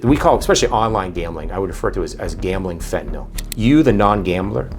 We call, especially online gambling, I would refer to as gambling fentanyl. You, the non-gambler,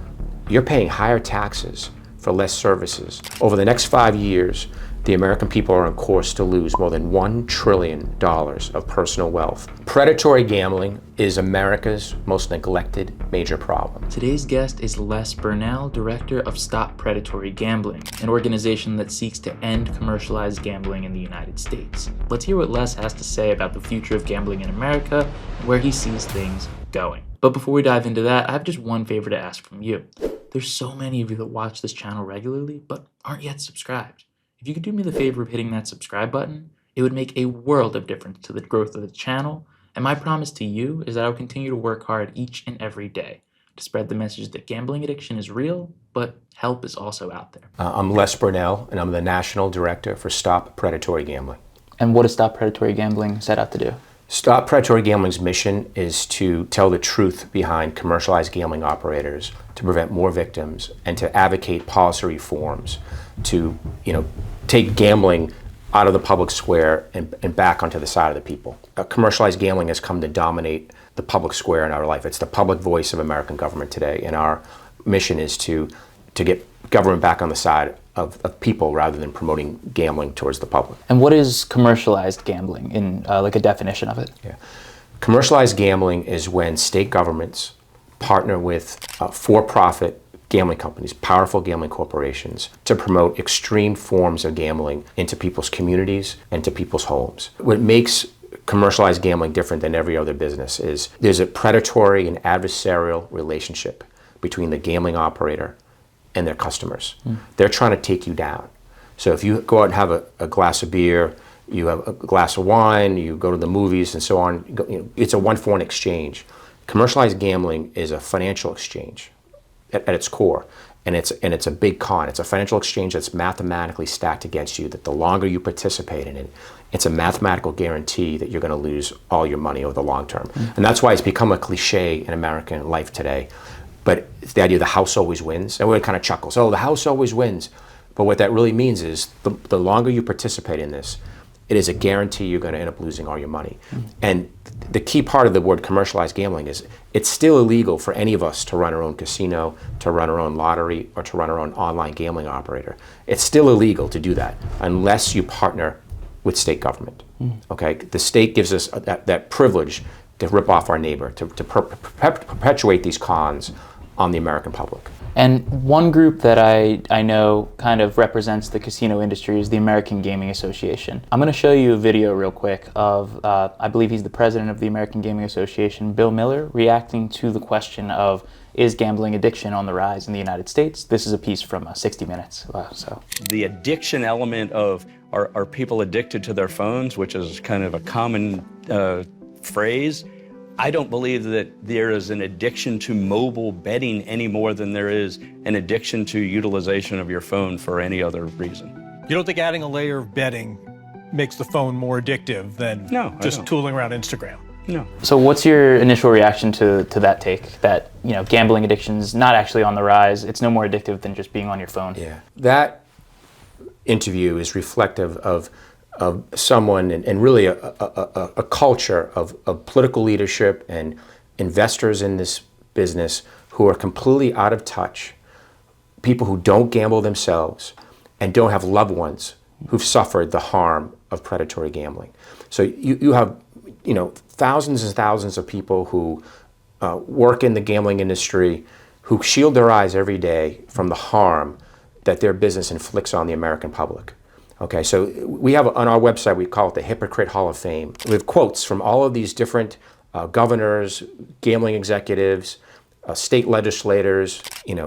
you're paying higher taxes for less services. Over the next 5 years, the American people are on course to lose more than $1 trillion of personal wealth. Predatory gambling is America's most neglected major problem. Today's guest is Les Bernal, director of Stop Predatory Gambling, an organization that seeks to end commercialized gambling in the United States. Let's hear what Les has to say about the future of gambling in America and where he sees things going. But before we dive into that, I have just one favor to ask from you. There's so many of you that watch this channel regularly, but aren't yet subscribed. If you could do me the favor of hitting that subscribe button, it would make a world of difference to the growth of the channel. And my promise to you is that I will continue to work hard each and every day to spread the message that gambling addiction is real, but help is also out there. I'm Les Bernal, and I'm the National Director for Stop Predatory Gambling. And what does Stop Predatory Gambling set out to do? Stop Predatory Gambling's mission is to tell the truth behind commercialized gambling operators, to prevent more victims, and to advocate policy reforms to, take gambling out of the public square and back onto the side of the people. Commercialized gambling has come to dominate the public square in our life. It's the public voice of American government today, and our mission is to get government back on the side of people rather than promoting gambling towards the public. And what is commercialized gambling in like a definition of it? Yeah. Commercialized gambling is when state governments partner with for-profit gambling companies, powerful gambling corporations, to promote extreme forms of gambling into people's communities and to people's homes. What makes commercialized gambling different than every other business is there's a predatory and adversarial relationship between the gambling operator and their customers. They're trying to take you down. So if you go out and have a glass of beer, you have a glass of wine, you go to the movies and so on, it's a one-for-one exchange. Commercialized gambling is a financial exchange at its core, and it's a big con. It's a financial exchange that's mathematically stacked against you, that the longer you participate in it, it's a mathematical guarantee that you're going to lose all your money over the long term. And that's why it's become a cliche in American life today. But it's the idea the house always wins, and everyone kind of chuckles, oh, the house always wins. But what that really means is the longer you participate in this, it is a guarantee you're going to end up losing all your money. And the key part of the word commercialized gambling is it's still illegal for any of us to run our own casino, to run our own lottery, or to run our own online gambling operator. It's still illegal to do that unless you partner with state government. Okay, the state gives us that privilege to rip off our neighbor, to perpetuate these cons on the American public. And one group that I know kind of represents the casino industry is the American Gaming Association. I'm going to show you a video real quick of, I believe he's the president of the American Gaming Association, Bill Miller, reacting to the question of, is gambling addiction on the rise in the United States? This is a piece from 60 Minutes. The addiction element of, are people addicted to their phones, which is kind of a common phrase. I don't believe that there is an addiction to mobile betting any more than there is an addiction to utilization of your phone for any other reason. You don't think adding a layer of betting makes the phone more addictive than just tooling around Instagram? No. So what's your initial reaction to that take, that gambling addiction's not actually on the rise, it's no more addictive than just being on your phone? Yeah, that interview is reflective of someone and really a culture of political leadership and investors in this business who are completely out of touch, people who don't gamble themselves and don't have loved ones who've suffered the harm of predatory gambling. So you have thousands and thousands of people who work in the gambling industry who shield their eyes every day from the harm that their business inflicts on the American public. Okay, so we have on our website, we call it the Hypocrite Hall of Fame. We have quotes from all of these different governors, gambling executives, state legislators,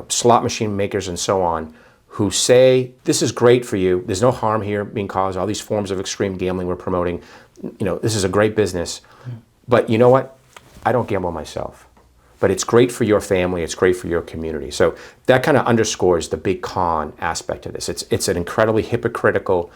slot machine makers and so on, who say, this is great for you. There's no harm here being caused. All these forms of extreme gambling we're promoting, this is a great business. But you know what? I don't gamble myself. But it's great for your family, it's great for your community. So that kind of underscores the big con aspect of this. It's an incredibly hypocritical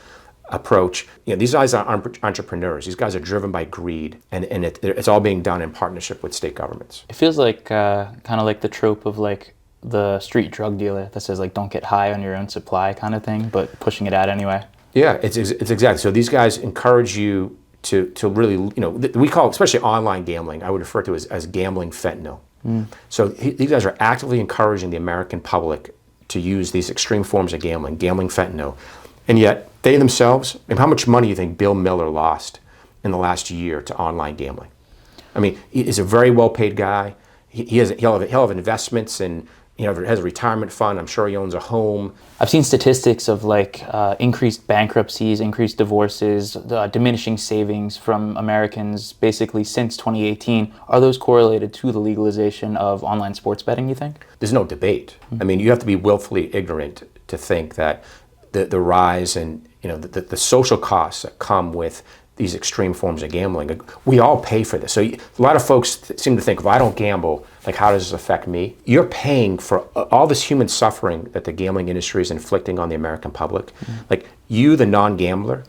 approach. These guys aren't entrepreneurs. These guys are driven by greed, and it's all being done in partnership with state governments. It feels like kind of like the trope of like the street drug dealer that says like, don't get high on your own supply kind of thing, but pushing it out anyway. Yeah, it's exactly. So these guys encourage you to really, we call, especially online gambling, I would refer to as gambling fentanyl. So these guys are actively encouraging the American public to use these extreme forms of gambling fentanyl. And yet they themselves, and how much money do you think Bill Miller lost in the last year to online gambling? I mean, he's a very well-paid guy. He'll have investments, and has a retirement fund. I'm sure he owns a home. I've seen statistics of increased bankruptcies, increased divorces, diminishing savings from Americans basically since 2018. Are those correlated to the legalization of online sports betting, you think? There's no debate. I mean, you have to be willfully ignorant to think that the rise and the social costs that come with these extreme forms of gambling, we all pay for this. So a lot of folks seem to think, if I don't gamble, how does this affect me? You're paying for all this human suffering that the gambling industry is inflicting on the American public. You, the non-gambler,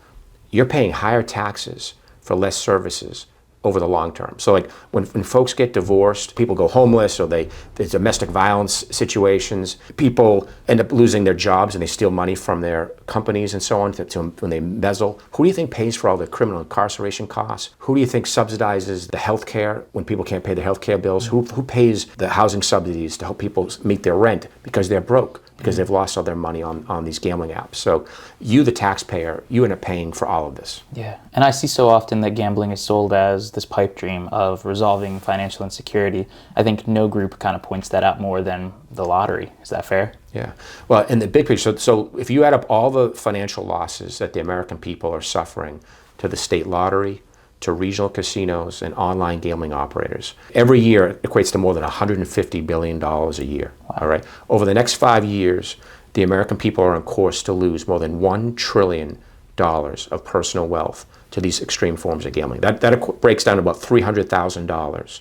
you're paying higher taxes for less services over the long term. So when folks get divorced, people go homeless, or there's domestic violence situations, people end up losing their jobs and they steal money from their companies and so on when they embezzle. Who do you think pays for all the criminal incarceration costs? Who do you think subsidizes the health care when people can't pay their health care bills? Who pays the housing subsidies to help people meet their rent because they're broke, because they've lost all their money on these gambling apps? So you, the taxpayer, you end up paying for all of this. Yeah, and I see so often that gambling is sold as this pipe dream of resolving financial insecurity. I think no group kind of points that out more than the lottery. Is that fair? Yeah. Well, in the big picture, so if you add up all the financial losses that the American people are suffering to the state lottery, to regional casinos and online gambling operators, every year it equates to more than $150 billion a year. Wow. All right. Over the next 5 years, the American people are on course to lose more than $1 trillion of personal wealth to these extreme forms of gambling. That breaks down to about $300,000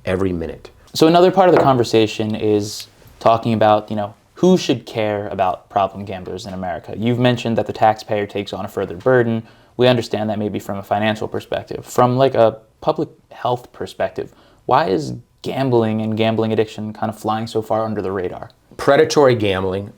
every minute. So another part of the conversation is talking about, who should care about problem gamblers in America. You've mentioned that the taxpayer takes on a further burden. We understand that maybe from a financial perspective. From a public health perspective, why is gambling and gambling addiction kind of flying so far under the radar? Predatory gambling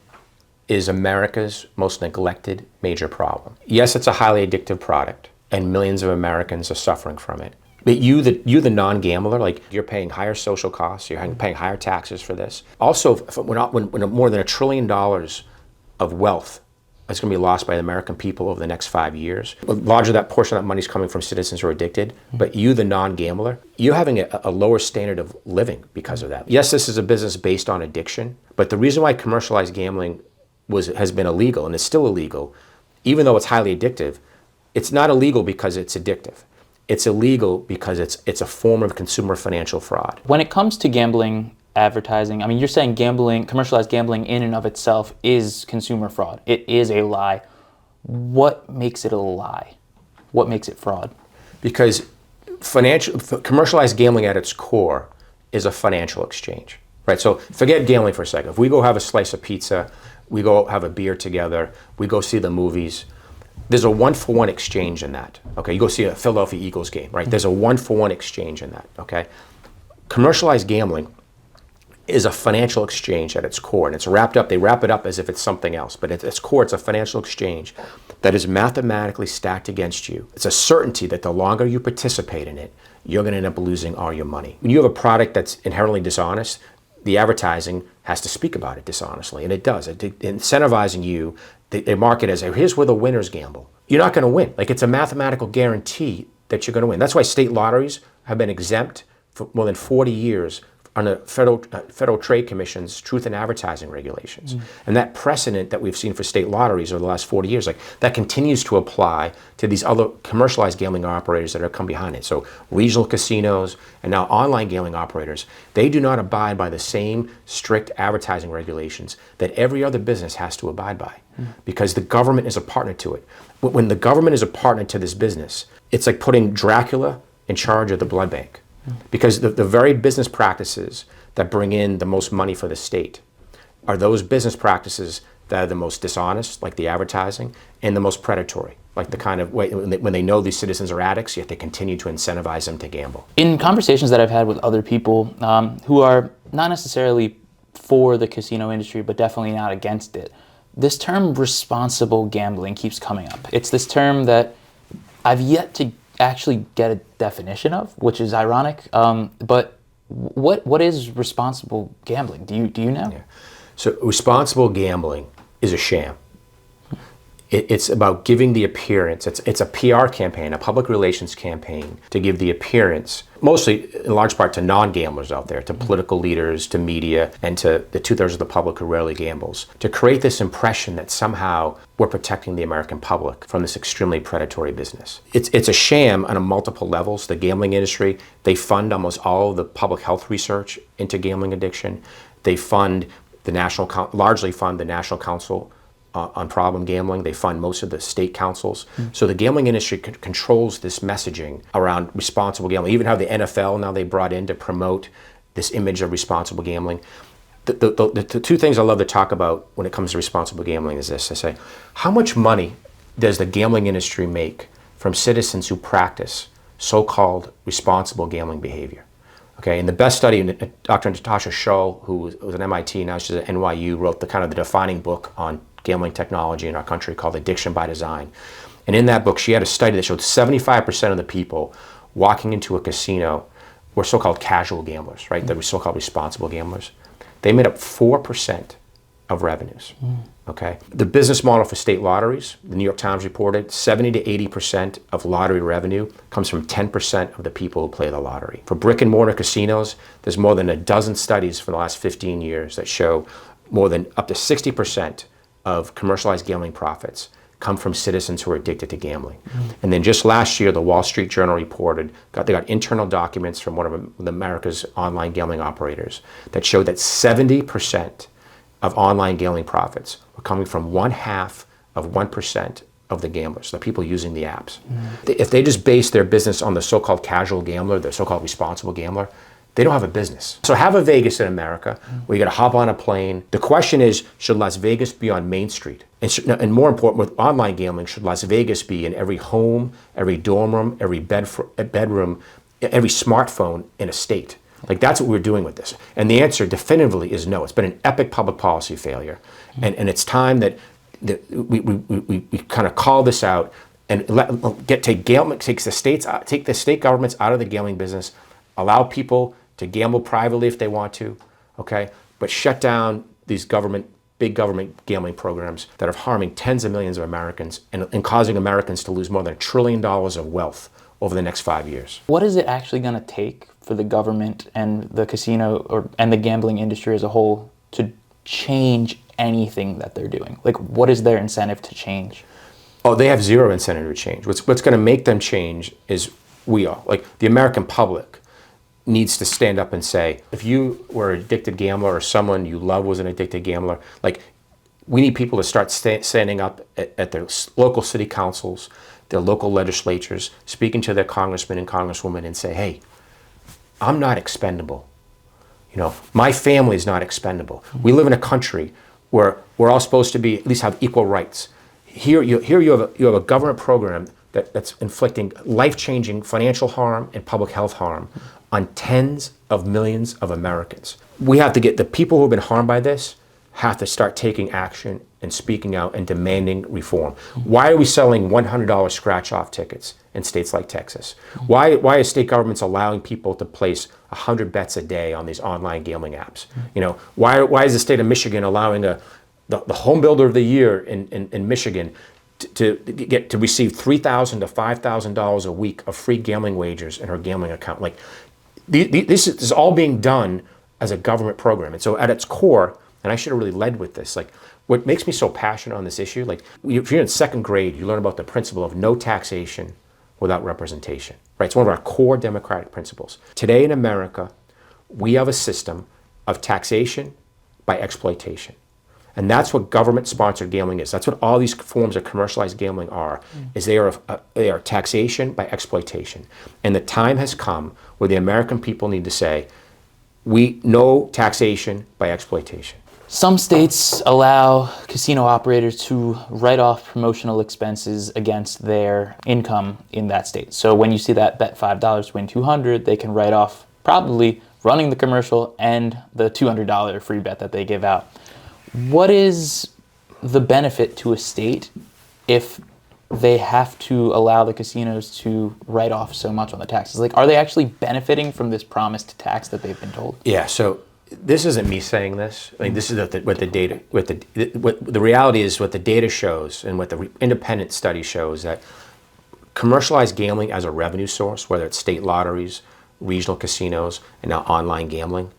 is America's most neglected major problem. Yes, it's a highly addictive product, and millions of Americans are suffering from it. But you, the non-gambler, you're paying higher social costs, you're paying higher taxes for this. Also, when more than $1 trillion of wealth is going to be lost by the American people over the next 5 years. Larger that portion of that money is coming from citizens who are addicted, but you, the non-gambler, you're having a lower standard of living because of that. Yes, this is a business based on addiction, but the reason why commercialized gambling has been illegal, and is still illegal, even though it's highly addictive, it's not illegal because it's addictive. It's illegal because it's a form of consumer financial fraud. When it comes to gambling advertising, you're saying commercialized gambling in and of itself is consumer fraud. It is a lie. What makes it a lie? What makes it fraud? Because commercialized gambling at its core is a financial exchange, right? So forget gambling for a second. If we go have a slice of pizza, we go have a beer together, we go see the movies, there's a one-for-one exchange in that, okay? You go see a Philadelphia Eagles game, right? There's a one-for-one exchange in that, okay? Commercialized gambling is a financial exchange at its core, and it's they wrap it up as if it's something else, but at its core, it's a financial exchange that is mathematically stacked against you. It's a certainty that the longer you participate in it, you're gonna end up losing all your money. When you have a product that's inherently dishonest, the advertising has to speak about it dishonestly, and it does. Incentivizing you, they market as, here's where the winners gamble. You're not gonna win. It's a mathematical guarantee that you're gonna win. That's why state lotteries have been exempt for more than 40 years under Federal Trade Commission's truth in advertising regulations. And that precedent that we've seen for state lotteries over the last 40 years, that continues to apply to these other commercialized gambling operators that have come behind it. So regional casinos and now online gambling operators, they do not abide by the same strict advertising regulations that every other business has to abide by, because the government is a partner to it. When the government is a partner to this business, it's like putting Dracula in charge of the blood bank. Because the very business practices that bring in the most money for the state are those business practices that are the most dishonest, like the advertising, and the most predatory, like the kind of way when they know these citizens are addicts, yet they continue to incentivize them to gamble. In conversations that I've had with other people who are not necessarily for the casino industry, but definitely not against it, this term responsible gambling keeps coming up. It's this term that I've yet to actually get a definition of, which is ironic. But what is responsible gambling? Do you know? Yeah. So responsible gambling is a sham. It's about giving the appearance, it's a PR campaign, a public relations campaign to give the appearance, mostly in large part to non-gamblers out there, to political leaders, to media, and to the 2/3 of the public who rarely gambles, to create this impression that somehow we're protecting the American public from this extremely predatory business. It's a sham on multiple levels. The gambling industry, they fund almost all of the public health research into gambling addiction. They fund largely fund the National Council on problem gambling. They fund most of the state councils. So the gambling industry controls this messaging around responsible gambling. Even how the NFL now they brought in to promote this image of responsible gambling. The two things I love to talk about when it comes to responsible gambling is this. I say, how much money does the gambling industry make from citizens who practice so-called responsible gambling behavior? Okay, and the best study, Dr. Natasha Schull, who was at MIT, now she's at NYU, wrote the defining book on gambling technology in our country called Addiction by Design. And in that book, she had a study that showed 75% of the people walking into a casino were so-called casual gamblers, right? They were so-called responsible gamblers. They made up 4% of revenues, okay? The business model for state lotteries, the New York Times reported, 70 to 80% of lottery revenue comes from 10% of the people who play the lottery. For brick and mortar casinos, there's more than a dozen studies for the last 15 years that show more than up to 60% of commercialized gambling profits come from citizens who are addicted to gambling. And then just last year, the Wall Street Journal reported, they got internal documents from one of America's online gambling operators that showed that 70% of online gambling profits were coming from 0.5% of the gamblers, the people using the apps. If they just base their business on the so-called casual gambler, the so-called responsible gambler, they don't have a business. So have a Vegas in America where you got to hop on a plane. The question is, should Las Vegas be on Main Street? And more important, with online gambling, should Las Vegas be in every home, every dorm room, every bedroom, every smartphone in a state? Like, that's what we're doing with this. And the answer definitively is no. It's been an epic public policy failure. And it's time that we kind of call this out and take the state governments out of the gambling business, allow people to gamble privately if they want to, okay? But shut down these big government gambling programs that are harming tens of millions of Americans and causing Americans to lose more than $1 trillion of wealth over the next 5 years. What is it actually going to take for the government and the casino and the gambling industry as a whole to change anything that they're doing? Like, what is their incentive to change? Oh, they have zero incentive to change. What's going to make them change is we are. Like, the American public needs to stand up and say, if you were an addicted gambler or someone you love was an addicted gambler, like, we need people to start standing up at their local city councils, their local legislatures, speaking to their congressmen and congresswomen and say, hey, I'm not expendable. You know, my family is not expendable. We live in a country where we're all supposed to at least have equal rights. Here you have a government program that's inflicting life-changing financial harm and public health harm on tens of millions of Americans. We have to get the people who have been harmed by this have to start taking action and speaking out and demanding reform. Why are we selling $100 scratch-off tickets in states like Texas? Why are state governments allowing people to place 100 bets a day on these online gambling apps? You know, why is the state of Michigan allowing the home builder of the year in Michigan to receive $3,000 to $5,000 a week of free gambling wagers in her gambling account? Like, this is all being done as a government program. And so at its core, and I should have really led with this, like, what makes me so passionate on this issue, like, if you're in second grade, you learn about the principle of no taxation without representation, right? It's one of our core democratic principles. Today in America, we have a system of taxation by exploitation. And that's what government-sponsored gambling is. That's what all these forms of commercialized gambling are, is they are taxation by exploitation. And the time has come where the American people need to say, no taxation by exploitation. Some states allow casino operators to write off promotional expenses against their income in that state. So when you see that bet $5 win $200, they can write off probably running the commercial and the $200 free bet that they give out. What is the benefit to a state if they have to allow the casinos to write off so much on the taxes? Like, are they actually benefiting from this promised tax that they've been told? Yeah, so this isn't me saying this. I mean, this is what the data, what the reality is, what the data shows, and what the independent study shows, that commercialized gambling as a revenue source, whether it's state lotteries, regional casinos, and now online gambling,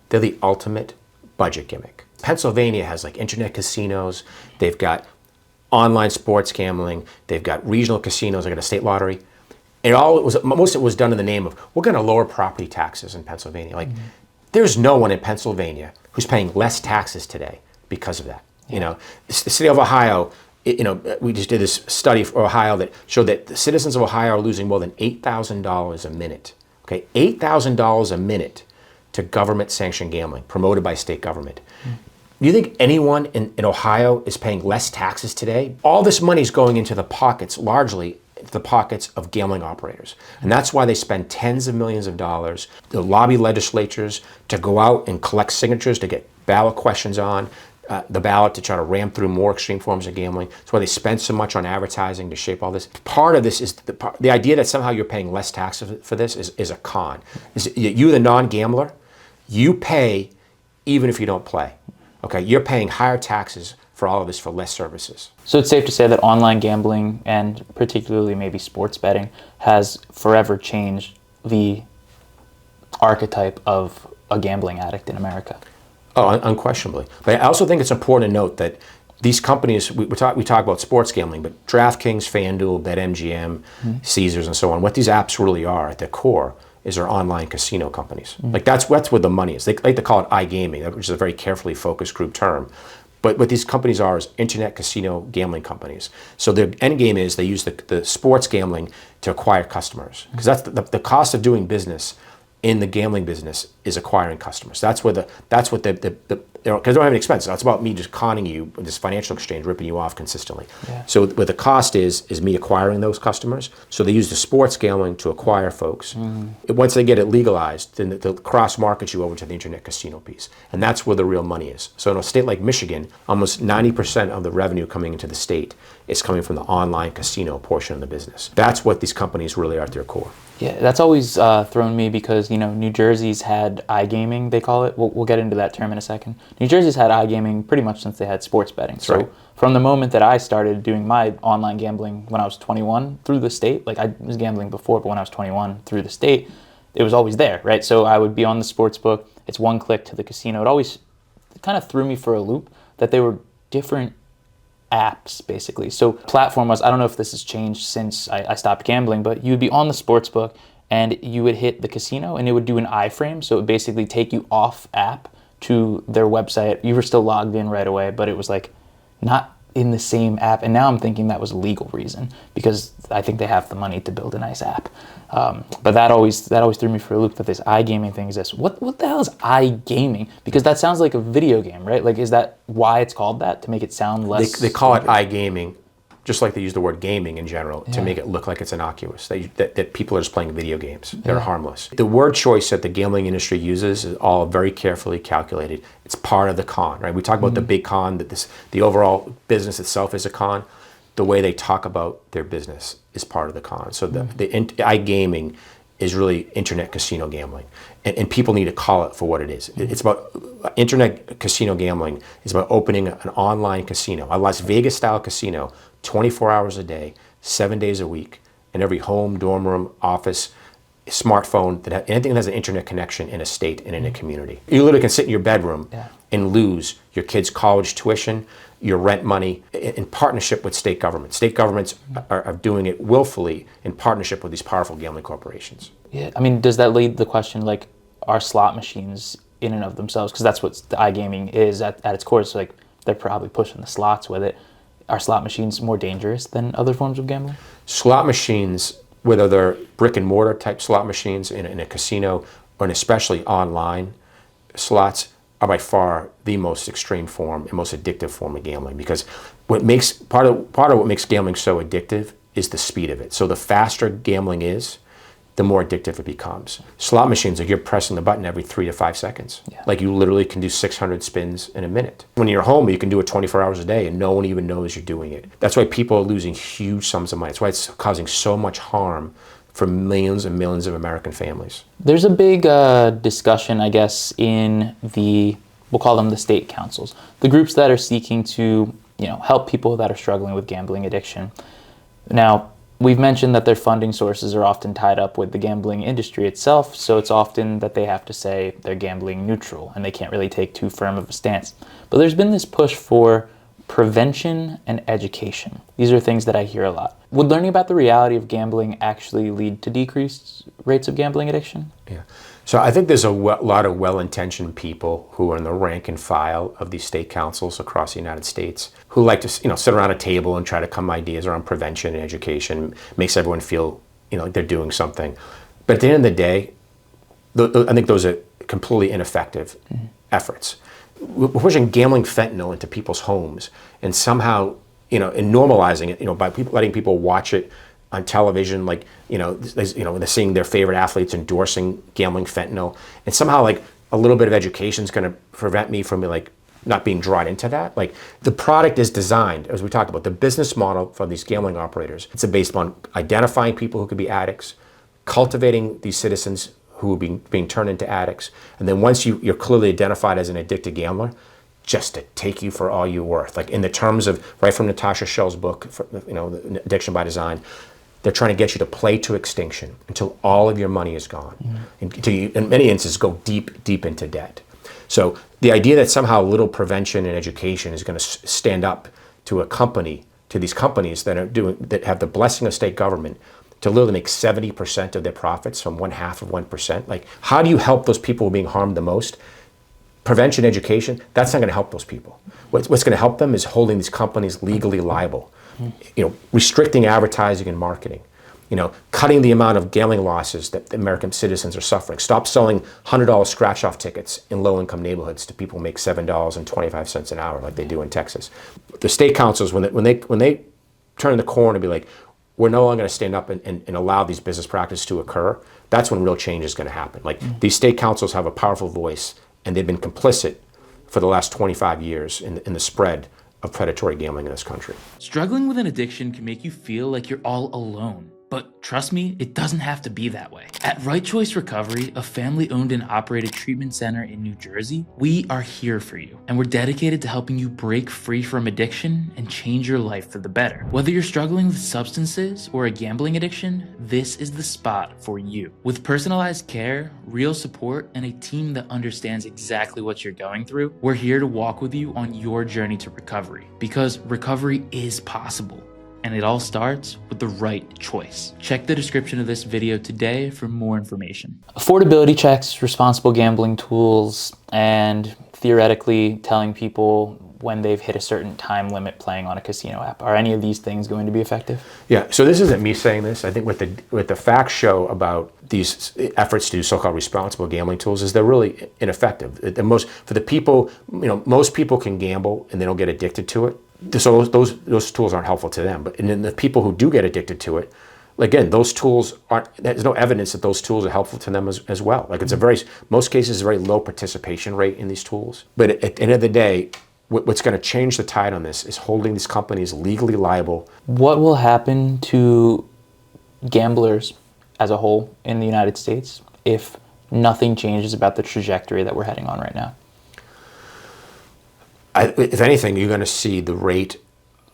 they're the ultimate budget gimmick. Pennsylvania has like internet casinos, they've got online sports gambling, they've got regional casinos, they've got a state lottery. And most of it was done in the name of, we're going to lower property taxes in Pennsylvania. Like, there's no one in Pennsylvania who's paying less taxes today because of that. Yeah. You know, the city of Ohio, we just did this study for Ohio that showed that the citizens of Ohio are losing more than $8,000 a minute. Okay, $8,000 a minute to government-sanctioned gambling, promoted by state government. Do you think anyone in Ohio is paying less taxes today? All this money is going into the pockets, largely the pockets of gambling operators. And that's why they spend tens of millions of dollars to lobby legislatures to go out and collect signatures to get ballot questions on the ballot to try to ram through more extreme forms of gambling. That's why they spend so much on advertising to shape all this. Part of this is the idea that somehow you're paying less taxes for this is a con. You, the non-gambler, you pay even if you don't play. Okay, you're paying higher taxes for all of this for less services. So it's safe to say that online gambling, and particularly maybe sports betting, has forever changed the archetype of a gambling addict in America. Oh, unquestionably. But I also think it's important to note that these companies, we talk about sports gambling, but DraftKings, FanDuel, BetMGM, Caesars, and so on, what these apps really are at their core is they're online casino companies. Like that's where the money is. They like to call it iGaming, which is a very carefully focused group term. But what these companies are is internet casino gambling companies. So their end game is they use the sports gambling to acquire customers. Because that's the cost of doing business in the gambling business is acquiring customers. That's what because they don't have any expenses. That's about me just conning you, this financial exchange, ripping you off consistently. Yeah. So what the cost is me acquiring those customers. So they use the sports gambling to acquire folks. Once they get it legalized, then they'll cross market you over to the internet casino piece. And that's where the real money is. So in a state like Michigan, almost 90% of the revenue coming into the state is coming from the online casino portion of the business. That's what these companies really are at their core. Yeah, that's always thrown me because, New Jersey's had iGaming, they call it. We'll get into that term in a second. New Jersey's had iGaming pretty much since they had sports betting. So right. From the moment that I started doing my online gambling when I was 21 through the state, like I was gambling before, but when I was 21 through the state, it was always there, right? So I would be on the sports book. It's one click to the casino. It kind of threw me for a loop that they were different apps, basically. So platform was, I don't know if this has changed since I stopped gambling, but you would be on the sports book and you would hit the casino and it would do an iframe. So it would basically take you off app to their website. You were still logged in right away, but it was like not in the same app. And now I'm thinking that was a legal reason because I think they have the money to build a nice app. But that always threw me for a loop that this iGaming thing exists. What the hell is iGaming? Because that sounds like a video game, right? Like, is that why it's called that? To make it sound less... They call it iGaming, just like they use the word gaming in general, to make it look like it's innocuous, that people are just playing video games. They're harmless. The word choice that the gambling industry uses is all very carefully calculated. It's part of the con, right? We talk about the big con, that the overall business itself is a con. The way they talk about their business is part of the con. So the iGaming is really internet casino gambling. And people need to call it for what it is. It's about internet casino gambling. It's about opening an online casino, a Las Vegas style casino, 24 hours a day, 7 days a week, in every home, dorm room, office, smartphone, anything that has an internet connection in a state and in a community. You literally can sit in your bedroom and lose your kids' college tuition, your rent money, in partnership with state governments. State governments are doing it willfully in partnership with these powerful gambling corporations. Yeah, I mean, does that lead the question, like, are slot machines in and of themselves, because that's what the iGaming is at its core, it's like they're probably pushing the slots with it. Are slot machines more dangerous than other forms of gambling? Slot machines, whether they're brick and mortar type slot machines in a casino, or especially online slots, are by far the most extreme form and most addictive form of gambling, because part of what makes gambling so addictive is the speed of it. So the faster gambling is, the more addictive it becomes. Slot machines, like you're pressing the button every 3 to 5 seconds. Yeah. Like you literally can do 600 spins in a minute. When you're home, you can do it 24 hours a day and no one even knows you're doing it. That's why people are losing huge sums of money. That's why it's causing so much harm for millions and millions of American families. There's a big discussion, I guess, in we'll call them the state councils, the groups that are seeking to, help people that are struggling with gambling addiction. Now, we've mentioned that their funding sources are often tied up with the gambling industry itself, so it's often that they have to say they're gambling neutral and they can't really take too firm of a stance. But there's been this push for prevention and education. These are things that I hear a lot. Would learning about the reality of gambling actually lead to decreased rates of gambling addiction? Yeah. So I think there's a lot of well-intentioned people who are in the rank and file of these state councils across the United States who like to, sit around a table and try to come ideas around prevention and education, makes everyone feel, like they're doing something. But at the end of the day, I think those are completely ineffective efforts. We're pushing gambling fentanyl into people's homes and somehow, and normalizing it, by letting people watch it on television, like, they're seeing their favorite athletes endorsing gambling fentanyl, and somehow like a little bit of education is going to prevent me from not being drawn into that. Like the product is designed, as we talked about, the business model for these gambling operators, it's based on identifying people who could be addicts, cultivating these citizens who are being turned into addicts, and then once you're clearly identified as an addicted gambler, just to take you for all you're worth. Like in the terms of, right from Natasha Schell's book, Addiction by Design, they're trying to get you to play to extinction until all of your money is gone. Until you, in many instances, go deep, deep into debt. So the idea that somehow little prevention and education is going to stand up to these companies that have the blessing of state government to literally make 70% of their profits from 0.5%. Like, how do you help those people being harmed the most? Prevention, education, that's not going to help those people. What's going to help them is holding these companies legally liable. Restricting advertising and marketing, cutting the amount of gambling losses that the American citizens are suffering. Stop selling $100 scratch-off tickets in low-income neighborhoods to people who make $7.25 an hour like they do in Texas. The state councils, when they turn the corner and be like, we're no longer going to stand up and allow these business practices to occur, that's when real change is going to happen. Like these state councils have a powerful voice, and they've been complicit for the last 25 years in the spread of predatory gambling in this country. Struggling with an addiction can make you feel like you're all alone. But trust me, it doesn't have to be that way. At Right Choice Recovery, a family-owned and operated treatment center in New Jersey, we are here for you. And we're dedicated to helping you break free from addiction and change your life for the better. Whether you're struggling with substances or a gambling addiction, this is the spot for you. With personalized care, real support, and a team that understands exactly what you're going through, we're here to walk with you on your journey to recovery. Because recovery is possible. And it all starts with the right choice. Check the description of this video today for more information. Affordability checks, responsible gambling tools, and theoretically telling people when they've hit a certain time limit playing on a casino app. Are any of these things going to be effective? Yeah, so this isn't me saying this. I think what the facts show about these efforts to do so-called responsible gambling tools is they're really ineffective. For the people, most people can gamble and they don't get addicted to it. So those tools aren't helpful to them. But in the people who do get addicted to it, again, those tools there's no evidence that those tools are helpful to them as well. Like most cases, a very low participation rate in these tools. But at the end of the day, what's going to change the tide on this is holding these companies legally liable. What will happen to gamblers as a whole in the United States if nothing changes about the trajectory that we're heading on right now? If anything, you're going to see the rate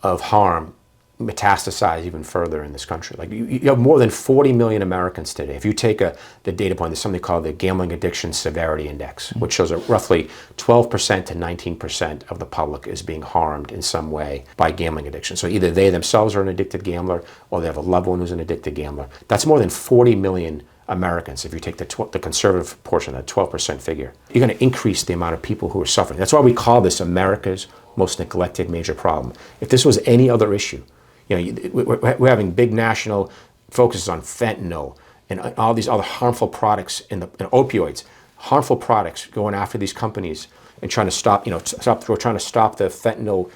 of harm metastasize even further in this country. Like you have more than 40 million Americans today. If you take the data point, there's something called the Gambling Addiction Severity Index, which shows that roughly 12% to 19% of the public is being harmed in some way by gambling addiction. So either they themselves are an addicted gambler or they have a loved one who's an addicted gambler. That's more than 40 million Americans. If you take the conservative portion, that 12% figure, you're going to increase the amount of people who are suffering. That's why we call this America's most neglected major problem. If this was any other issue, we're having big national focuses on fentanyl and all these other harmful products and opioids, harmful products going after these companies and trying to stop, we're trying to stop the fentanyl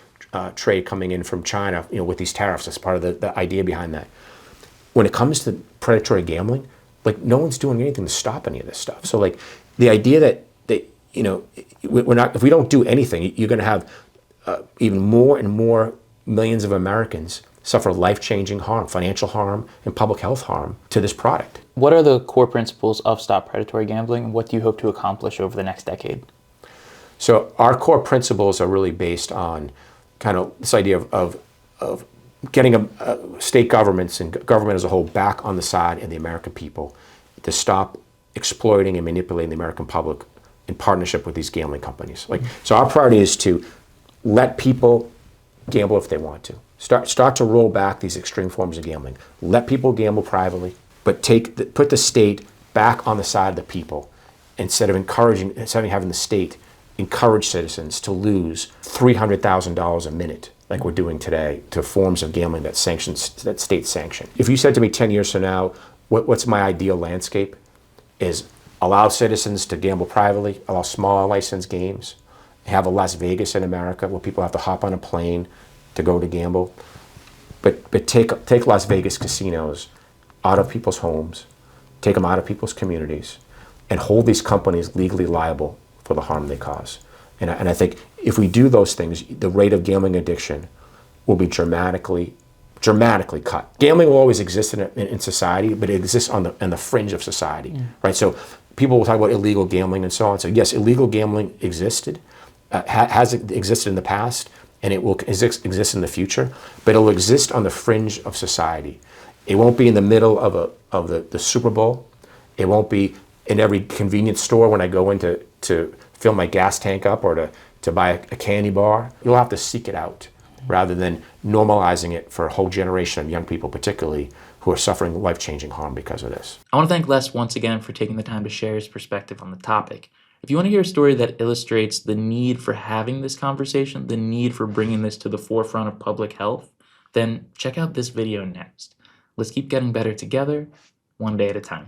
trade coming in from China, with these tariffs. That's part of the idea behind that. When it comes to predatory gambling, Like, no one's doing anything to stop any of this stuff. So like the idea that you know, we're not, if we don't do anything, you're going to have even more and more millions of Americans suffer life-changing harm, financial harm, and public health harm to this product. What are the core principles of Stop Predatory Gambling, and what do you hope to accomplish over the next decade? So our core principles are really based on kind of this idea of getting state governments and government as a whole back on the side of the American people to stop exploiting and manipulating the American public in partnership with these gambling companies. Like, so our priority is to let people gamble if they want to. Start to roll back these extreme forms of gambling. Let people gamble privately, but put the state back on the side of the people instead of having the state encourage citizens to lose $300,000 a minute like we're doing today to forms of gambling that state sanction. If you said to me 10 years from now, what's my ideal landscape, is allow citizens to gamble privately, allow small licensed games, have a Las Vegas in America where people have to hop on a plane to go to gamble, but take Las Vegas casinos out of people's homes, take them out of people's communities, and hold these companies legally liable for the harm they cause. And I think if we do those things, the rate of gambling addiction will be dramatically cut. Gambling will always exist in society, but it exists on the fringe of society, right? So people will talk about illegal gambling and so on. So yes, illegal gambling existed, has existed in the past, and it will exist in the future, but it will exist on the fringe of society. It won't be in the middle of the Super Bowl. It won't be in every convenience store when I go in to fill my gas tank up or to buy a candy bar. You'll have to seek it out rather than normalizing it for a whole generation of young people, particularly, who are suffering life-changing harm because of this. I want to thank Les once again for taking the time to share his perspective on the topic. If you want to hear a story that illustrates the need for having this conversation, the need for bringing this to the forefront of public health, then check out this video next. Let's keep getting better together, one day at a time.